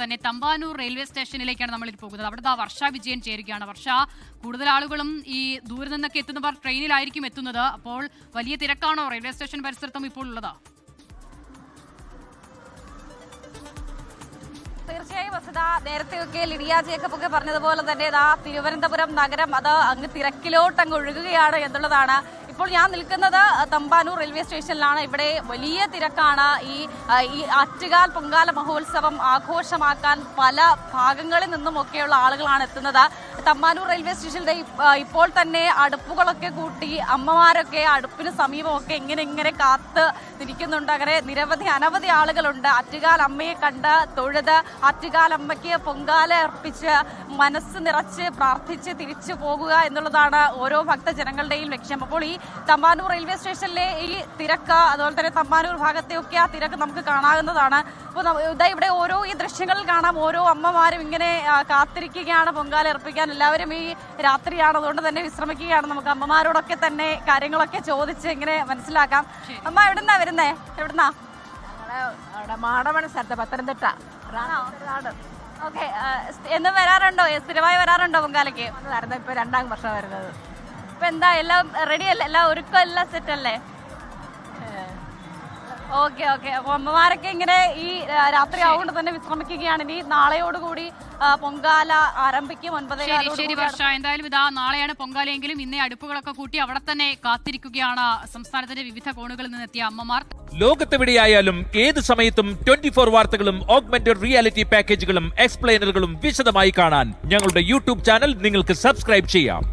തന്നെ തമ്പാനൂർ റെയിൽവേ സ്റ്റേഷനിലേക്കാണ് നമ്മൾ പോകുന്നത്. അവിടെ വർഷ വിജയൻ ചേരുകയാണ്. വർഷ, കൂടുതൽ ആളുകളും ഈ ദൂരെ നിന്നൊക്കെ എത്തുന്നവർ ട്രെയിനിലായിരിക്കും എത്തുന്നത്. അപ്പോൾ വലിയ തിരക്കാണോ റെയിൽവേ സ്റ്റേഷൻ പരിസരത്തും ഇപ്പോൾ ഉള്ളത്? തീർച്ചയായും വസുധ, നേരത്തെയൊക്കെ ലിഡിയ ജേക്കബ് ഒക്കെ പറഞ്ഞതുപോലെ തന്നെ തിരുവനന്തപുരം നഗരം അത് അങ്ങ് തിരക്കിലോട്ട് അങ്ങ് ഒഴുകുകയാണ് എന്നുള്ളതാണ്. ഇപ്പോൾ ഞാൻ നിൽക്കുന്നത് തമ്പാനൂർ റെയിൽവേ സ്റ്റേഷനിലാണ്. ഇവിടെ വലിയ തിരക്കാണ്. ഈ ആറ്റുകാൽ പൊങ്കാല മഹോത്സവം ആഘോഷമാക്കാൻ പല ഭാഗങ്ങളിൽ നിന്നുമൊക്കെയുള്ള ആളുകളാണ് എത്തുന്നത്. തമ്പാനൂർ റെയിൽവേ സ്റ്റേഷനിലെ ഇപ്പോൾ തന്നെ അടുപ്പുകളൊക്കെ കൂട്ടി അമ്മമാരൊക്കെ അടുപ്പിന് സമീപമൊക്കെ ഇങ്ങനെ കാത്ത് തിരിക്കുന്നുണ്ട്. അങ്ങനെ അനവധി ആളുകളുണ്ട്. ആറ്റുകാൽ അമ്മയെ കണ്ട് തൊഴുത് ആറ്റുകാൽ അമ്മയ്ക്ക് പൊങ്കാല അർപ്പിച്ച് മനസ്സ് നിറച്ച് പ്രാർത്ഥിച്ച് തിരിച്ചു പോകുക എന്നുള്ളതാണ് ഓരോ ഭക്തജനങ്ങളുടെയും ലക്ഷ്യം. അപ്പോൾ ഈ തമ്പാനൂർ റെയിൽവേ സ്റ്റേഷനിലെ ഈ തിരക്ക്, അതുപോലെ തന്നെ തമ്പാനൂർ ഭാഗത്തെയൊക്കെ ആ തിരക്ക് നമുക്ക് കാണാവുന്നതാണ്. അപ്പോൾ ഇവിടെ ഓരോ ഈ ദൃശ്യങ്ങളിൽ കാണാം, ഓരോ അമ്മമാരും ഇങ്ങനെ കാത്തിരിക്കുകയാണ് പൊങ്കാല അർപ്പിക്കാൻ. എല്ലാവരും ഈ രാത്രിയാണ്, അതുകൊണ്ട് തന്നെ വിശ്രമിക്കുകയാണ്. നമുക്ക് അമ്മമാരോടൊക്കെ തന്നെ കാര്യങ്ങളൊക്കെ ചോദിച്ച് ഇങ്ങനെ മനസ്സിലാക്കാം. അമ്മ എവിടുന്നാ വരുന്നേ? എവിടുന്നാ? മാടമണ സ്ഥലത്ത്, പത്തനംതിട്ട. ഓക്കെ, എന്നും വരാറുണ്ടോ? സ്ഥിരമായി വരാറുണ്ടോ പൊങ്കാലയ്ക്ക്? ഇപ്പൊ 2ാം വർഷം വരുന്നത്. ഇപ്പൊ എന്താ എല്ലാം റെഡി അല്ലേ? എല്ലാം ഒരുക്കം എല്ലാം സെറ്റ് അല്ലേ? ഓക്കെ. അപ്പൊ അമ്മമാരൊക്കെ ഇങ്ങനെ ഈ രാത്രി ആവുകൊണ്ട് തന്നെ വിശ്രമിക്കുകയാണ്. ഇനി നാളെയോടുകൂടി പൊങ്കാല ആരംഭിക്കും. 9:15. ശരി വർഷ, എന്തായാലും നാളെയാണ് പൊങ്കാലയെങ്കിലും ഇന്നേ അടുപ്പുകളൊക്കെ കൂട്ടി അവിടെ തന്നെ കാത്തിരിക്കുകയാണ് സംസ്ഥാനത്തിന്റെ വിവിധ കോണുകളിൽ നിന്നെത്തിയ അമ്മമാർ. ലോകത്തെവിടെയായാലും ഏത് സമയത്തും 24 വാർത്തകളും ഓഗ്മെന്റഡ് റിയാലിറ്റി പാക്കേജുകളും എക്സ്പ്ലെയിനറുകളും വിശദമായി കാണാൻ ഞങ്ങളുടെ യൂട്യൂബ് ചാനൽ നിങ്ങൾക്ക് സബ്സ്ക്രൈബ് ചെയ്യാം.